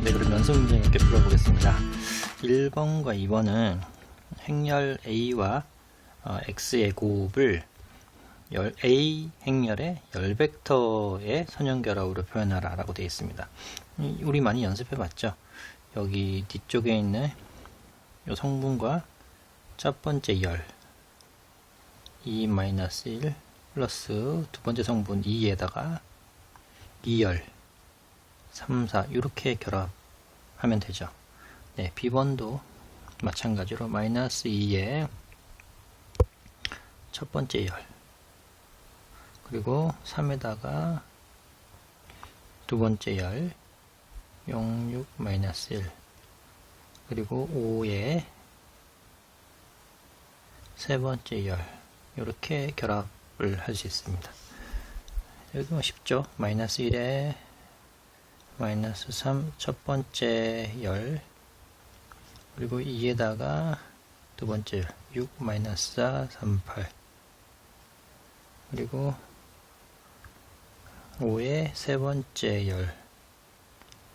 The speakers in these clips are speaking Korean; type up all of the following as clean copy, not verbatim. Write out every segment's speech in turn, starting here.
네, 그럼 연습 문제 몇 개 풀어보겠습니다. 1번과 2번은 행렬 A와 X의 곱을 A 행렬의 열벡터의 선형결합으로 표현하라 라고 되어 있습니다. 우리 많이 연습해 봤죠. 여기 뒤쪽에 있는 이 성분과 첫 번째 열 2-1 플러스 두 번째 성분 2에다가 2열 3, 4 이렇게 결합하면 되죠. 네, B번도 마찬가지로 마이너스 2에 첫 번째 열 그리고 3에다가 두 번째 열 0, 6, 마이너스 1 그리고 5에 세 번째 열 이렇게 결합을 할 수 있습니다. 여기 뭐 쉽죠? 마이너스 1에 마이너스 3 첫 번째 열 그리고 2에다가 두 번째 열 6 마이너스 4 3 8 그리고 5에 세 번째 열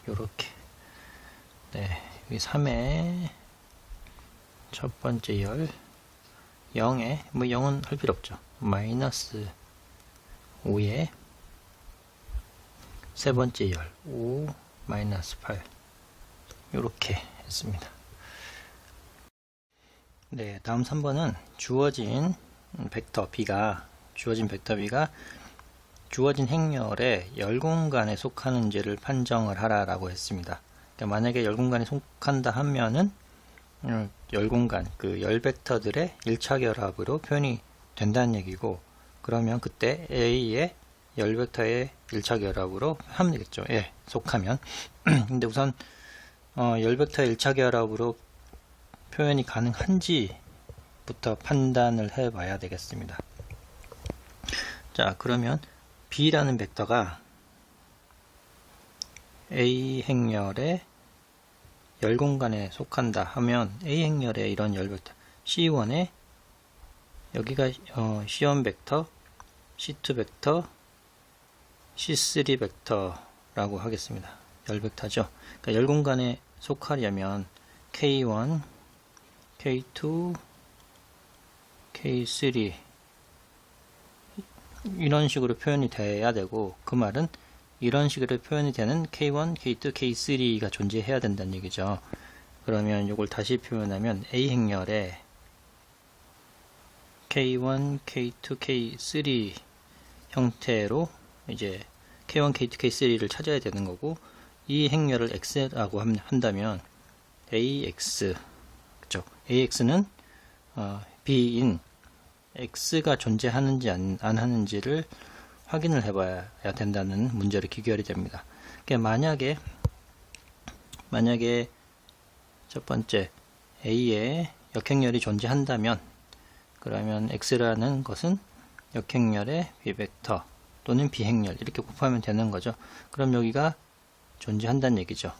요렇게 네 여기 3에 첫 번째 열 0에 뭐 0은 할 필요 없죠. 마이너스 5에 세 번째 열 5 마이너스 8 요렇게 했습니다. 네, 다음 3번은 주어진 벡터 B가 주어진 행렬의 열 공간에 속하는지를 판정을 하라라고 했습니다. 그러니까 만약에 열 공간에 속한다 하면은 열 공간 그 열 벡터들의 1차 결합으로 표현이 된다는 얘기고, 그러면 그때 A의 열 벡터의 1차 결합으로 하면 되겠죠. 예, 속하면. 근데 우선 열 벡터의 1차 결합으로 표현이 가능한지부터 판단을 해 봐야 되겠습니다. 자, 그러면 B라는 벡터가 A 행렬의 열 공간에 속한다 하면 A 행렬의 이런 열 벡터 C1에 여기가 C1 벡터, C2 벡터, C3 벡터라고 하겠습니다. 열 벡터죠. 그러니까 열 공간에 속하려면 K1, K2, K3 이런 식으로 표현이 돼야 되고, 그 말은 이런 식으로 표현이 되는 K1, K2, K3가 존재해야 된다는 얘기죠. 그러면 이걸 다시 표현하면 A 행렬에 K1, K2, K3 형태로 이제 K1, K2, K3를 찾아야 되는 거고, 이 행렬을 X라고 한다면 AX, 그쵸? AX는 B인 X가 존재하는지 안 하는지를 확인을 해봐야 된다는 문제로 기결이 됩니다. 그러니까 만약에 첫 번째 A에 역행렬이 존재한다면, 그러면 X라는 것은 역행렬의 B벡터 또는 B행렬 이렇게 곱하면 되는 거죠. 그럼 여기가 존재한다는 얘기죠.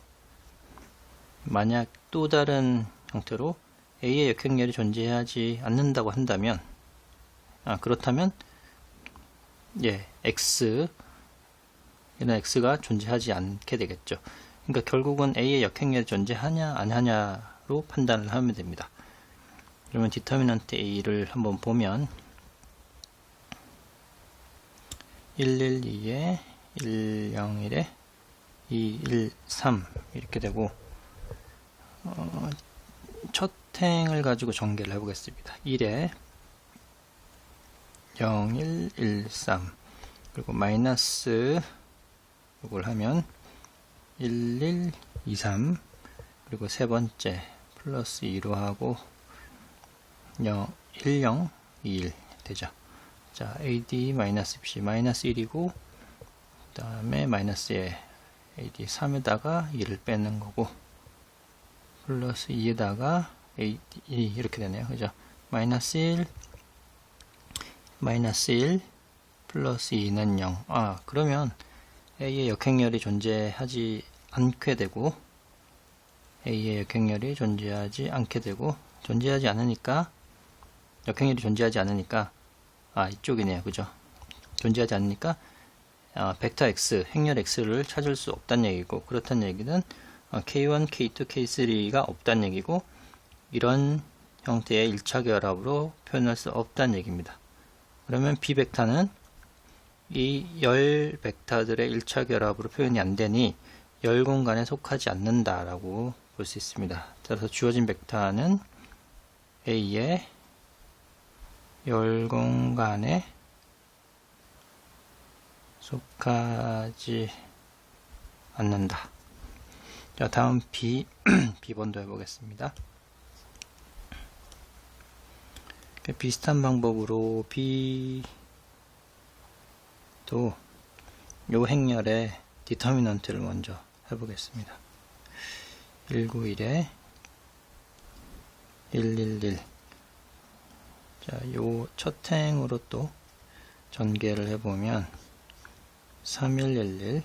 만약 또 다른 형태로 A의 역행렬이 존재하지 않는다고 한다면, 그렇다면 예, 이런 X가 존재하지 않게 되겠죠. 그러니까 결국은 A의 역행렬이 존재하냐 안 하냐로 판단을 하면 됩니다. 그러면 디터미넌트 A를 한번 보면 112에 101에 213 이렇게 되고, 첫 행을 가지고 전개를 해보겠습니다. 1에 0113 그리고 마이너스 이걸 하면 1123 그리고 세 번째 플러스 2로 하고 1021 되죠. 자, AD 마이너스 BC 마이너스 1이고, 그 다음에 마이너스에 AD 3에다가 2를 빼는 거고, 플러스 2에다가 AD 2 이렇게 되네요. 그죠? 마이너스 1 플러스 2는 0. 그러면 A의 역행렬이 존재하지 않게 되고, A의 역행렬이 존재하지 않게 되고, 존재하지 않으니까 역행렬이 존재하지 않으니까 이쪽이네요. 그죠? 존재하지 않으니까 벡터 X, 행렬 X를 찾을 수 없다는 얘기고, 그렇다는 얘기는 K1, K2, K3가 없다는 얘기고 이런 형태의 1차 결합으로 표현할 수 없다는 얘기입니다. 그러면 B 벡터는 이 열 벡터들의 1차 결합으로 표현이 안 되니 열 공간에 속하지 않는다라고 볼 수 있습니다. 따라서 주어진 벡터는 A의 열 공간에 속하지 않는다. 자, 다음 B번도 해보겠습니다. 비슷한 방법으로 B도 요 행렬의 디터미넌트를 먼저 해보겠습니다. 191에 111. 자, 요 첫 행으로 또 전개를 해보면 3111,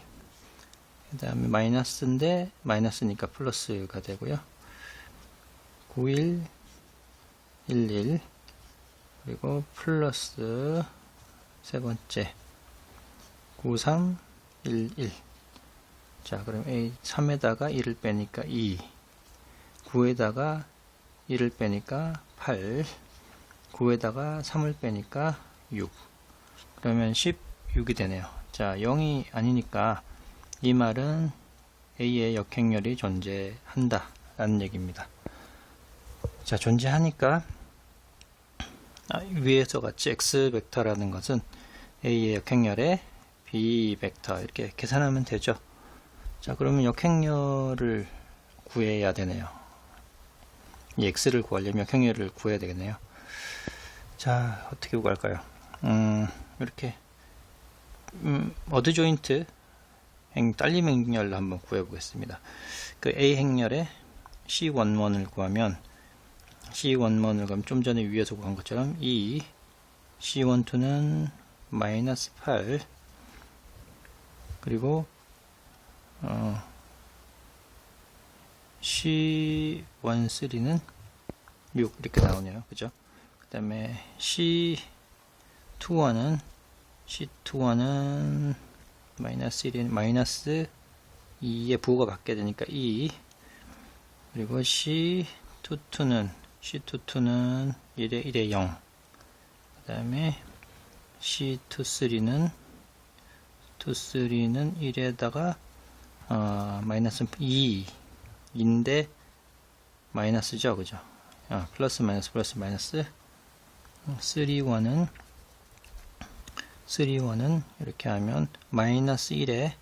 그 다음에 마이너스인데 마이너스니까 플러스가 되고요. 9111, 그리고 플러스 세 번째 9311. 자, 그럼 A 3에다가 1을 빼니까 2, 9에다가 1을 빼니까 8, 9에다가 3을 빼니까 6. 그러면 16이 되네요. 자, 0이 아니니까 이 말은 A의 역행렬이 존재한다 라는 얘기입니다. 자, 존재하니까 위에서 같이 X 벡터라는 것은 A의 역행렬에 B 벡터 이렇게 계산하면 되죠. 자, 그러면 역행렬을 구해야 되네요. 이 X를 구하려면 역행렬을 구해야 되겠네요. 자, 어떻게 구할까요? 이렇게 어드 조인트 딸림 행렬로 한번 구해보겠습니다. 그 A 행렬에 C11을 구하면 C11을 그럼 좀 전에 위에서 구한 것처럼 이 C12는 마이너스 8, 그리고 C13는 6 이렇게 나오네요. 그죠? 그 다음에 C21은 마이너스 1인 마이너스 2의 부호가 바뀌게 되니까 2, 그리고 C22는 1에 0, 그 다음에 C23는 1에다가 마이너스 2인데 마이너스죠, 그죠? 플러스 마이너스 플러스 마이너스. 31은 이렇게 하면 마이너스 1에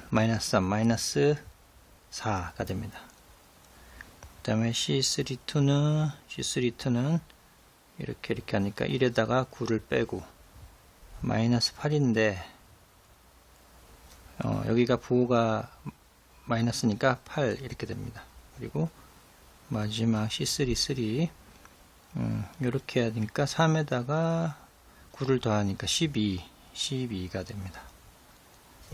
마이너스 3, 마이너스 4가 됩니다. 그 다음에 C32는 이렇게 하니까 1에다가 9를 빼고 마이너스 8인데 여기가 부호가 마이너스니까 8 이렇게 됩니다. 그리고 마지막 C33 이렇게 해야 되니까 3에다가 9를 더하니까 12가 됩니다.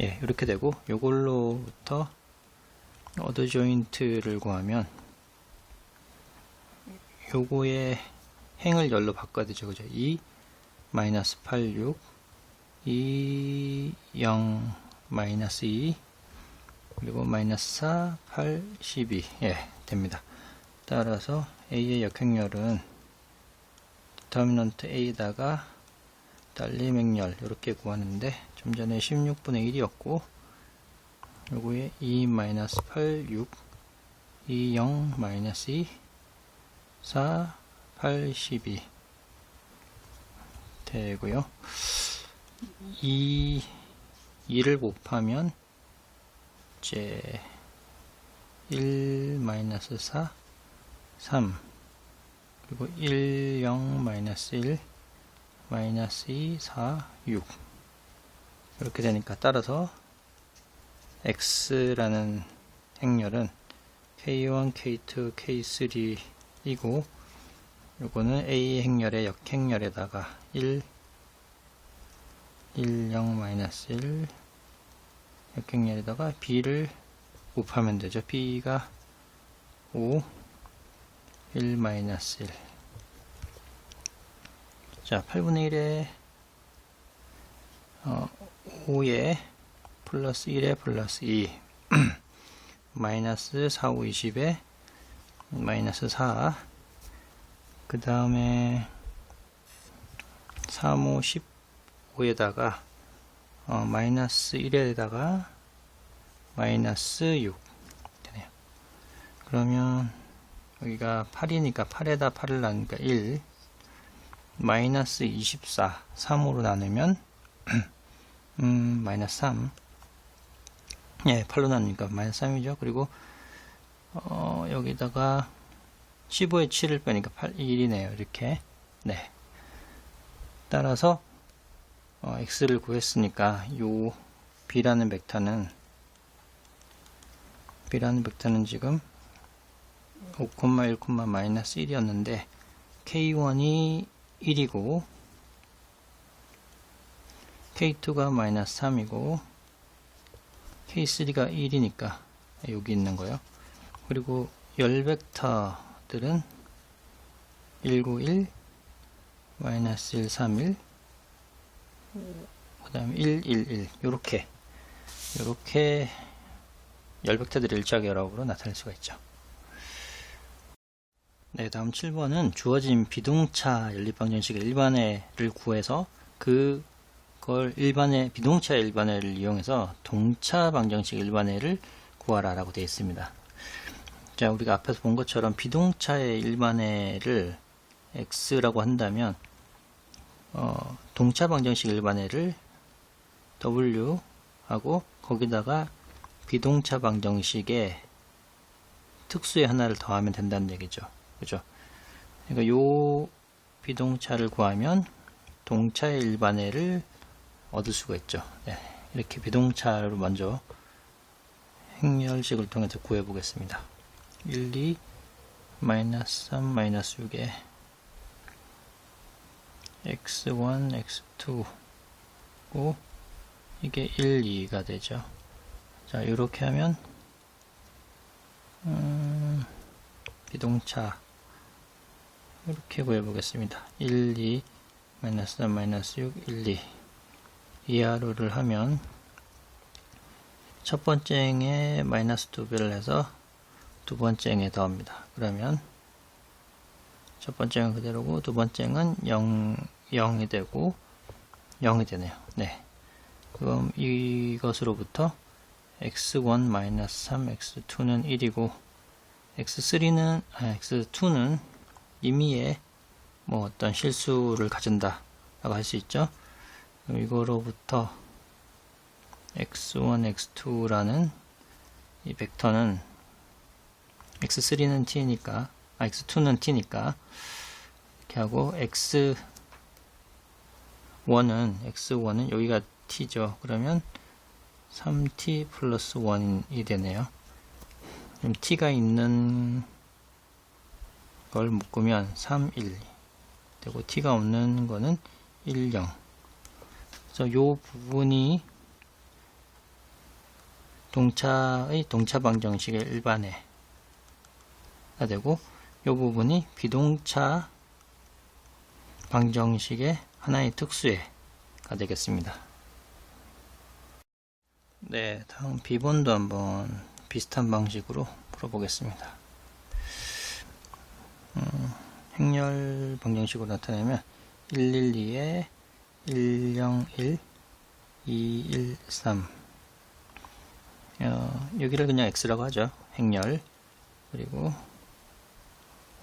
예, 이렇게 되고 요걸로부터 어드 조인트를 구하면 요거의 행을 열로 바꿔야 되죠. 그죠? 2 마이너스 8, 6 2, 0 마이너스 2 그리고 마이너스 4, 8, 12 예, 됩니다. 따라서 A의 역행렬은 디터미넌트 A에다가 딸림 행렬 이렇게 구하는데 좀 전에 16분의 1이었고 요거에 2 마이너스 8, 6 2, 0 마이너스 2 4, 8, 12 되고요. 2를 곱하면 이제 1 마이너스 4 3 그리고 1 0 마이너스 1 마이너스 2 4 6 이렇게 되니까 따라서 X라는 행렬은 K1, K2, K3이고 요거는 A 행렬의 역행렬에다가 1 0 마이너스 1 역행렬에다가 B를 곱하면 되죠. B가 5 1 마이너스 1 자, 8분의 1에 5에 플러스 1에 플러스 2 마이너스 4, 5, 20에 마이너스 4, 그 다음에 3, 5, 15에다가 마이너스 1에다가 마이너스 6 되네요. 그러면 여기가 8이니까 8에다 8을 나누니까 1, 마이너스 24, 3으로 나누면 마이너스 3, 예, 8로 나누니까 마이너스 3이죠. 그리고 여기다가 15에 7을 빼니까 1이네요. 이렇게. 네. 따라서 x를 구했으니까 요 b라는 벡터는 지금 5,1, 마이너스 1이었는데 k1이 1이고 k2가 마이너스 3이고 k3가 1이니까 여기 있는 거예요. 그리고 열 벡터들은 191, 마이너스 1, 3, 1, 그 다음에 1, 1, 1 요렇게 열 벡터들의 일자결합으로 나타낼 수가 있죠. 네, 다음 7번은 주어진 비동차 연립방정식의 일반회를 구해서 그걸 비동차 일반회를 이용해서 동차 방정식 일반회를 구하라 라고 되어 있습니다. 자, 우리가 앞에서 본 것처럼 비동차의 일반회를 x라고 한다면 동차 방정식 일반회를 w 하고 거기다가 비동차 방정식의 특수의 하나를 더하면 된다는 얘기죠. 그죠? 그러니까 요 비동차를 구하면 동차의 일반회를 얻을 수가 있죠. 네, 이렇게 비동차로 먼저 행렬식을 통해서 구해 보겠습니다. 1, 2, 마이너스 3, 마이너스 6에 x1, x2고 이게 1, 2가 되죠. 자, 이렇게 하면 비동차 이렇게 구해 보겠습니다. 1, 2, 마이너스 3, 마이너스 6, 1, 2 이하로를 하면 첫 번째 행에 마이너스 2배를 해서 두 번째 행에 더합니다. 그러면 첫 번째 행은 그대로고 두 번째 행은 0이 되고 0이 되네요. 네. 그럼 이것으로부터 x1 마이너스 3, x2는 1이고 x2는 임의의 뭐 어떤 실수를 가진다 라고 할 수 있죠. 이거로부터 x1, x2라는 이 벡터는 x3는 t니까 x2는 t니까 이렇게 하고 x1은 여기가 t죠. 그러면 3t 플러스 1이 되네요. 그럼 t가 있는 걸 묶으면 3, 1 되고 t가 없는 거는 1, 0. 그래서 요 부분이 동차의 동차 방정식의 일반회가 되고 요 부분이 비동차 방정식의 하나의 특수회가 되겠습니다. 네, 다음 B번도 한번 비슷한 방식으로 풀어보겠습니다. 행렬 방정식으로 나타내면 112에 101, 213 여기를 그냥 x라고 하죠. 행렬 그리고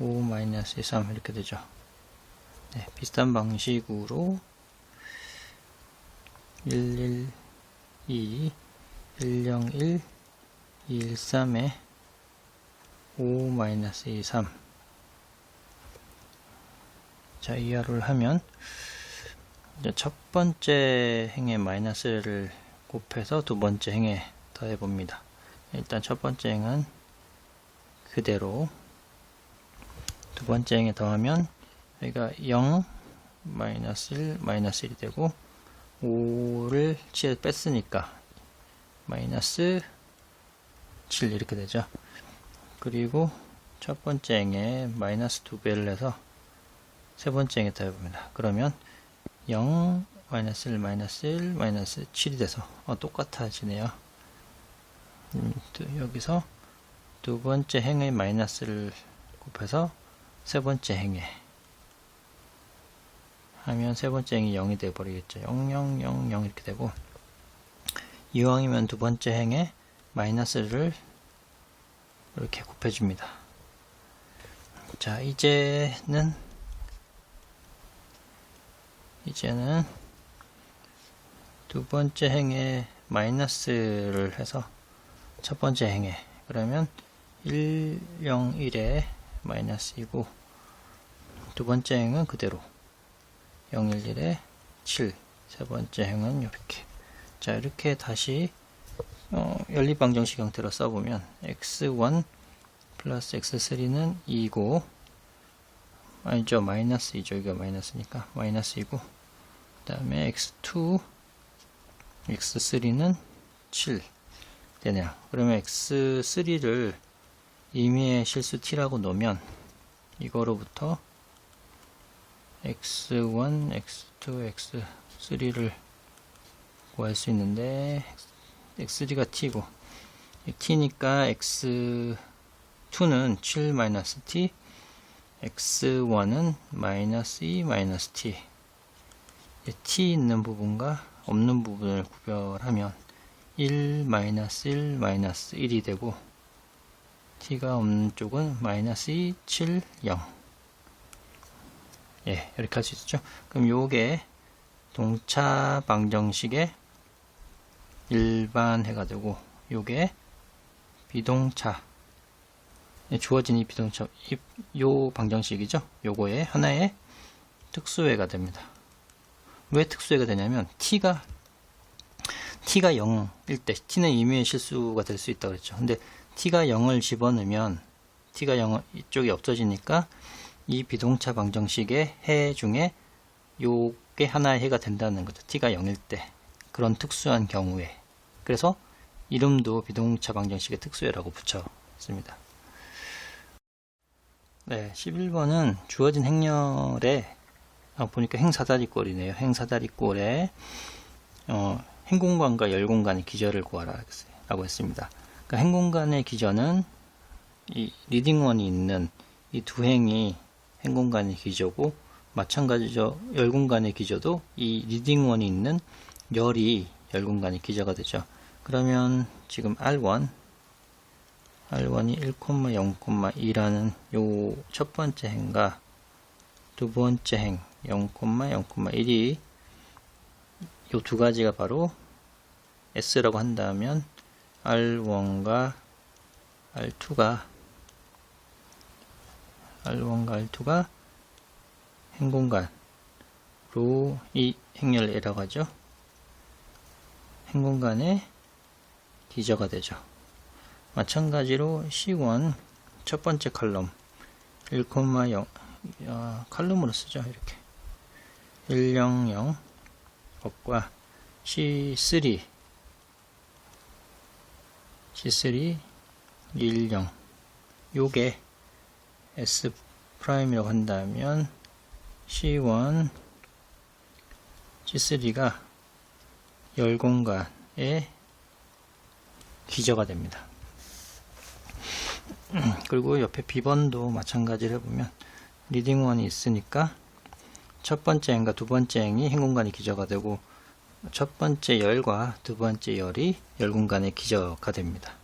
5-3 이렇게 되죠. 네, 비슷한 방식으로 112, 101, 213에 5-23 자, 이하를 하면 이제 첫 번째 행에 마이너스를 곱해서 두 번째 행에 더해 봅니다. 일단 첫 번째 행은 그대로 두 번째 행에 더하면 여기가 0, 마이너스 1, 마이너스 1이 되고 5를 7에 뺐으니까 마이너스 7 이렇게 되죠. 그리고 첫 번째 행에 마이너스 2배를 해서 세 번째 행에 더해봅니다. 그러면 0, 마이너스 1, 마이너스 1, 마이너스 7이 돼서 똑같아지네요. 여기서 두 번째 행의 마이너스를 곱해서 세 번째 행에 하면 세 번째 행이 0이 되어 버리겠죠. 0, 0, 0, 0 이렇게 되고, 이왕이면 두 번째 행에 마이너스를 이렇게 곱해줍니다. 자, 이제는 두 번째 행에 마이너스를 해서 첫 번째 행에, 그러면 1, 0, 1에 마이너스이고, 두 번째 행은 그대로 0, 1, 1에 7, 세 번째 행은 이렇게. 자, 이렇게 다시 연립방정식 형태로 써보면 x1 플러스 x3는 2고, 아니죠, 마이너스이죠. 이거 마이너스니까 마이너스이고, 그 다음에 x2 x3는 7 되네요. 그러면 x3를 임의의 실수 t라고 놓으면 이거로부터 x1, x2, x3를 구할 수 있는데, x3가 t고, t니까 x2는 7-t, x1은 -2-t. t 있는 부분과 없는 부분을 구별하면 1, -1, -1이 되고, t가 없는 쪽은 -2, 7, 0. 예, 이렇게 할 수 있죠. 그럼 요게 동차 방정식의 일반해가 되고, 요게 비동차, 주어진 이 비동차, 요 방정식이죠. 요거의 하나의 특수해가 됩니다. 왜 특수해가 되냐면, t가 0일 때, t는 임의의 실수가 될 수 있다고 그랬죠. 근데 t가 0을 집어넣으면, t가 0 이쪽이 없어지니까, 이 비동차 방정식의 해 중에 요게 하나의 해가 된다는 거죠. t가 0일 때. 그런 특수한 경우에. 그래서 이름도 비동차 방정식의 특수해라고 붙였습니다. 네, 11번은 주어진 행렬에, 보니까 행사다리꼴이네요. 행사다리꼴에 행공간과 열공간의 기저를 구하라 라고 했습니다. 그러니까 행공간의 기저는 이 리딩원이 있는 이 두 행이 행공간의 기저고, 마찬가지죠. 열공간의 기저도 이 리딩원이 있는 열이 열공간의 기저가 되죠. 그러면 지금 R1이 1,0,2라는 요 첫 번째 행과 두 번째 행 0,0,1이 요 두 가지가 바로 S라고 한다면, R1과 R2가 행공간으로 이 행렬을 L이라고 하죠. 행공간의 기저가 되죠. 마찬가지로 C1 첫 번째 칼럼 1,0 칼럼으로 쓰죠. 이렇게 100 법과 C3 10 요게 S 프라임이라고 한다면, C1 C3가 열공간의 기저가 됩니다. 그리고 옆에 B번도 마찬가지로 해보면, 리딩원이 있으니까 첫 번째 행과 두 번째 행이 행공간의 기저가 되고, 첫 번째 열과 두 번째 열이 열공간의 기저가 됩니다.